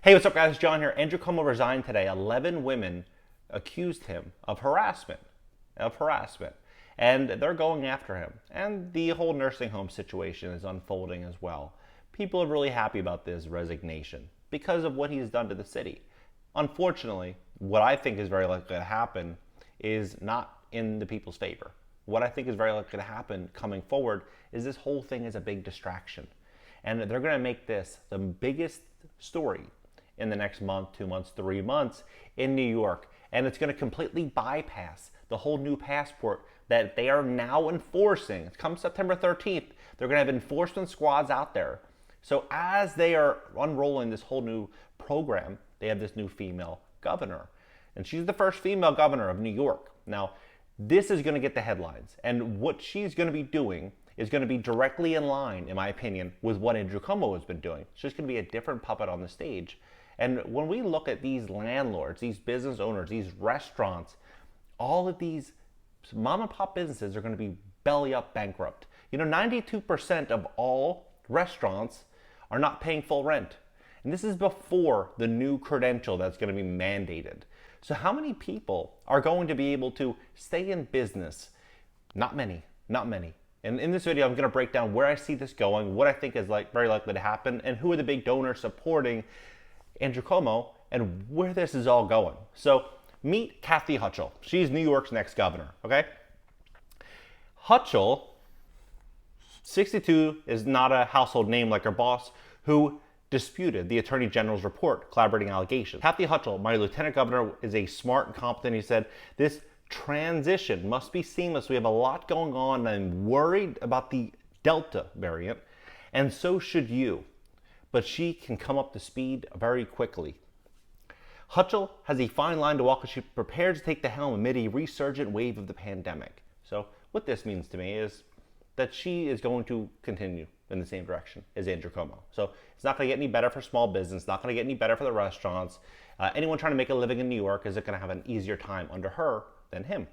Hey, what's up guys? It's John here. Andrew Cuomo resigned today. 11 women accused him of harassment. And they're going after him. And the whole nursing home situation is unfolding as well. People are really happy about this resignation because of what he's done to the city. Unfortunately, what I think is very likely to happen is not in the people's favor. What I think is very likely to happen coming forward is this whole thing is a big distraction. And they're going to make this the biggest story in the next month, 2 months, 3 months in New York. And it's going to completely bypass the whole new passport that they are now enforcing. Come September 13th, they're going to have enforcement squads out there. So as they are unrolling this whole new program, they have this new female governor. And she's the first female governor of New York. Now, this is going to get the headlines. And what she's going to be doing is going to be directly in line, in my opinion, with what Andrew Cuomo has been doing. It's just going to be a different puppet on the stage. And when we look at these landlords, these business owners, these restaurants, all of these mom and pop businesses are going to be belly up bankrupt. 92% of all restaurants are not paying full rent. And this is before the new credential that's going to be mandated. So how many people are going to be able to stay in business? Not many. And in this video, I'm going to break down where I see this going, what I think is very likely to happen, and who are the big donors supporting Andrew Cuomo, and where this is all going. So meet Kathy Hochul. She's New York's next governor, okay? Hochul, 62, is not a household name like her boss, who disputed the Attorney General's report corroborating allegations. Kathy Hochul, my lieutenant governor, is a smart and competent. He said, this transition must be seamless. We have a lot going on, and I'm worried about the Delta variant, and so should you. But she can come up to speed very quickly. Hochul has a fine line to walk as she prepares to take the helm amid a resurgent wave of the pandemic. So what this means to me is that she is going to continue in the same direction as Andrew Cuomo. So it's not going to get any better for small business, not going to get any better for the restaurants. Anyone trying to make a living in New York is going to have an easier time under her than him.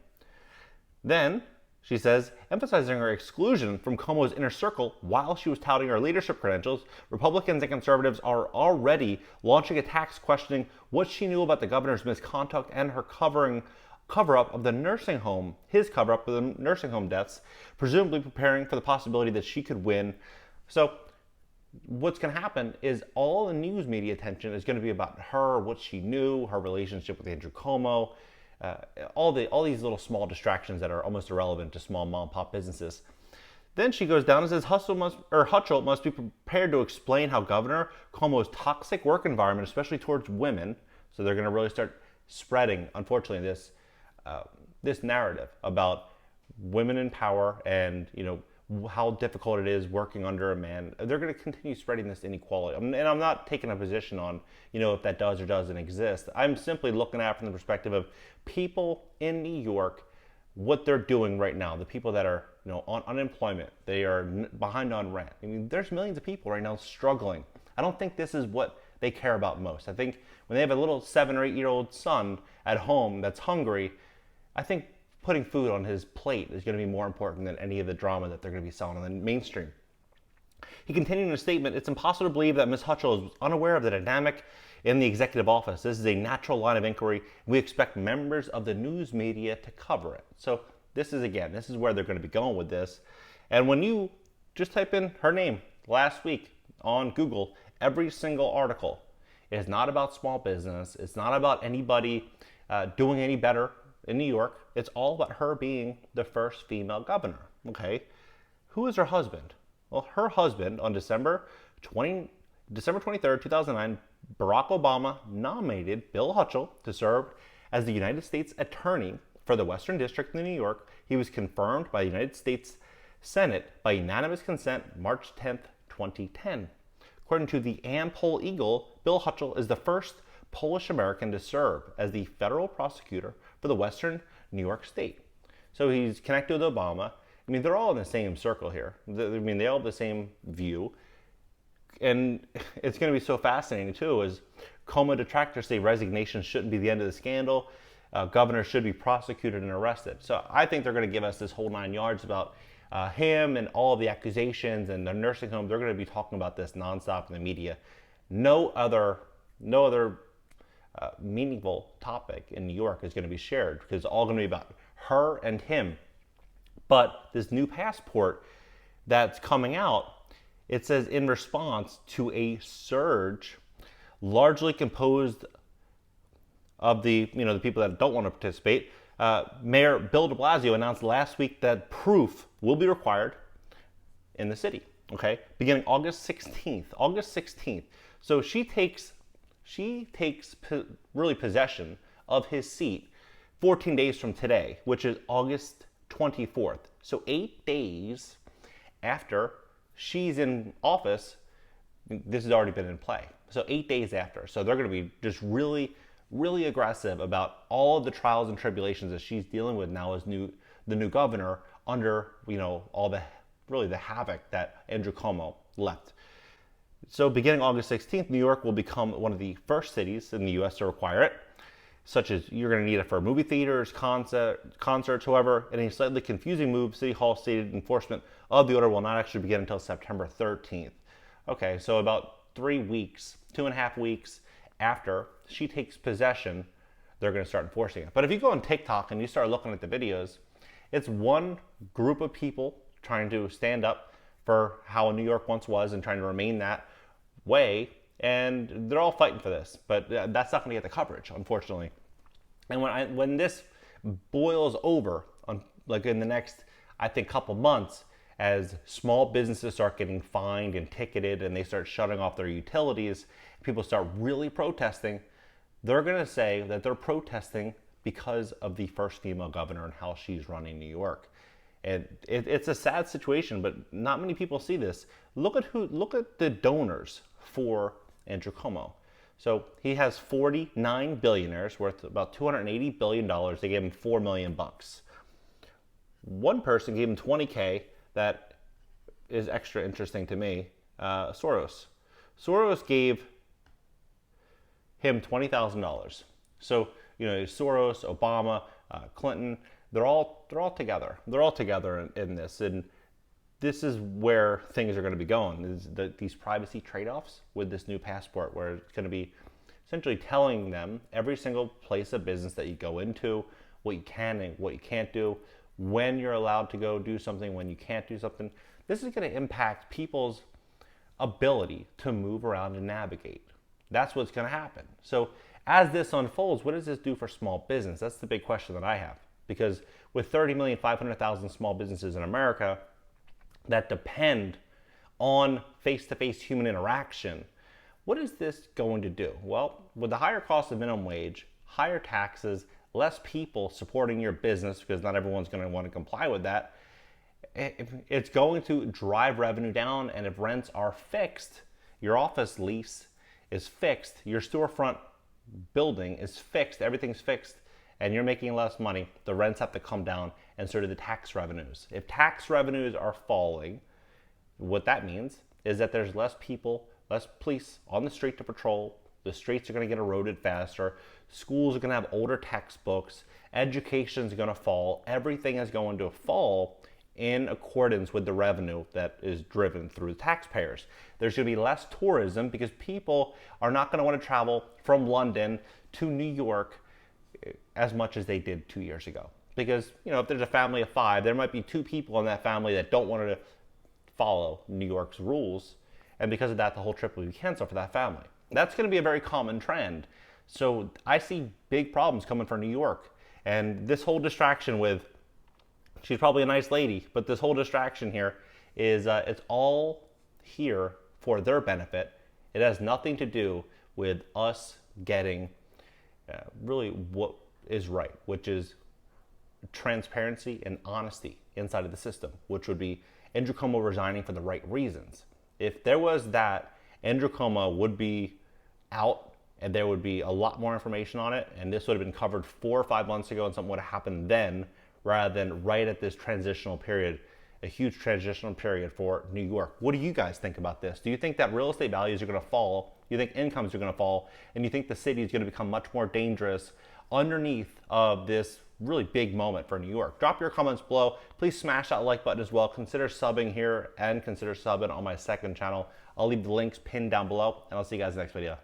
Then, she says, emphasizing her exclusion from Cuomo's inner circle while she was touting her leadership credentials, Republicans and conservatives are already launching attacks questioning what she knew about the governor's misconduct and her cover-up of the nursing home, his cover-up of the nursing home deaths, presumably preparing for the possibility that she could win. So what's going to happen is all the news media attention is going to be about her, what she knew, her relationship with Andrew Cuomo, all these little small distractions that are almost irrelevant to small mom and pop businesses. Then she goes down and says Hochul must be prepared to explain how Governor Cuomo's toxic work environment, especially towards women, so they're going to really start spreading, unfortunately, this narrative about women in power and how difficult it is working under a man. They're going to continue spreading this inequality. And I'm not taking a position on, if that does or doesn't exist. I'm simply looking at it from the perspective of people in New York, what they're doing right now. The people that are, on unemployment, they are behind on rent. I mean, there's millions of people right now struggling. I don't think this is what they care about most. I think when they have a little 7 or 8-year-old son at home that's hungry, I think putting food on his plate is going to be more important than any of the drama that they're going to be selling on the mainstream. He continued in a statement, it's impossible to believe that Ms. Hochul is unaware of the dynamic in the executive office. This is a natural line of inquiry. We expect members of the news media to cover it. So this is where they're going to be going with this. And when you just type in her name last week on Google, every single article is not about small business. It's not about anybody doing any better in New York. It's all about her being the first female governor. Okay, who is her husband? Well, her husband on December 23rd, 2009, Barack Obama nominated Bill Hochul to serve as the United States Attorney for the Western District of New York. He was confirmed by the United States Senate by unanimous consent March 10th, 2010. According to the Am-Pol Eagle, Bill Hochul is the first Polish American to serve as the federal prosecutor for the Western New York State. So he's connected with Obama. I mean, they're all in the same circle here. They all have the same view. And it's going to be so fascinating, too, as Cuomo detractors say resignation shouldn't be the end of the scandal. Governors should be prosecuted and arrested. So I think they're going to give us this whole 9 yards about him and all of the accusations and the nursing home. They're going to be talking about this nonstop in the media. No other no other meaningful topic in New York is going to be shared because it's all going to be about her and him. But this new passport that's coming out, it says in response to a surge largely composed of the people that don't want to participate. Mayor Bill de Blasio announced last week that proof will be required in the city. Okay, beginning August 16th. August 16th. So she takes really possession of his seat 14 days from today, which is August 24th. So 8 days after she's in office, this has already been in play. So 8 days after. So they're going to be just really, really aggressive about all of the trials and tribulations that she's dealing with now as the new governor under, all the havoc that Andrew Cuomo left. So beginning August 16th, New York will become one of the first cities in the U.S. to require it, such as you're going to need it for movie theaters, concerts. However, in a slightly confusing move, City Hall stated enforcement of the order will not actually begin until September 13th. Okay, so about 3 weeks, 2.5 weeks after she takes possession, they're going to start enforcing it. But if you go on TikTok and you start looking at the videos, it's one group of people trying to stand up for how New York once was and trying to remain that way, and they're all fighting for this. But that's not going to get the coverage, unfortunately. And when this boils over, like in the next, I think, couple months, as small businesses start getting fined and ticketed and they start shutting off their utilities, people start really protesting, they're going to say that they're protesting because of the first female governor and how she's running New York. And it's a sad situation, but not many people see this. Look at the donors for Andrew Cuomo. So he has 49 billionaires worth about $280 billion. They gave him $4 million. One person gave him $20K. That is extra interesting to me. Soros. Soros gave him $20,000. So Soros, Obama, Clinton, they're all together. They're all together in this, and this is where things are going to be going. Is these privacy trade-offs with this new passport, where it's going to be essentially telling them every single place of business that you go into, what you can and what you can't do, when you're allowed to go do something, when you can't do something. This is going to impact people's ability to move around and navigate. That's what's going to happen. So as this unfolds, what does this do for small business? That's the big question that I have. Because with 30,500,000 small businesses in America that depend on face-to-face human interaction, what is this going to do? Well, with the higher cost of minimum wage, higher taxes, less people supporting your business, because not everyone's going to want to comply with that, it's going to drive revenue down. And if rents are fixed, your office lease is fixed, your storefront building is fixed, everything's fixed, and you're making less money, the rents have to come down, and so do the tax revenues. If tax revenues are falling, what that means is that there's less people, less police on the street to patrol, the streets are going to get eroded faster, schools are going to have older textbooks, education's going to fall, everything is going to fall in accordance with the revenue that is driven through the taxpayers. There's going to be less tourism because people are not going to want to travel from London to New York as much as they did 2 years ago. Because, if there's a family of 5, there might be 2 people in that family that don't want to follow New York's rules. And because of that, the whole trip will be canceled for that family. That's going to be a very common trend. So I see big problems coming for New York. And this whole distraction with, she's probably a nice lady, but this whole distraction here is it's all here for their benefit. It has nothing to do with us getting really what is right, which is transparency and honesty inside of the system, which would be Andrew Cuomo resigning for the right reasons. If there was that, Andrew Cuomo would be out and there would be a lot more information on it, and this would have been covered 4 or 5 months ago and something would have happened then, rather than right at this transitional period, a huge transitional period for New York. What do you guys think about this? Do you think that real estate values are going to fall? You think incomes are going to fall? And you think the city is going to become much more dangerous underneath of this really big moment for New York? Drop your comments below. Please smash that like button as well. Consider subbing here and consider subbing on my second channel. I'll leave the links pinned down below, and I'll see you guys in the next video.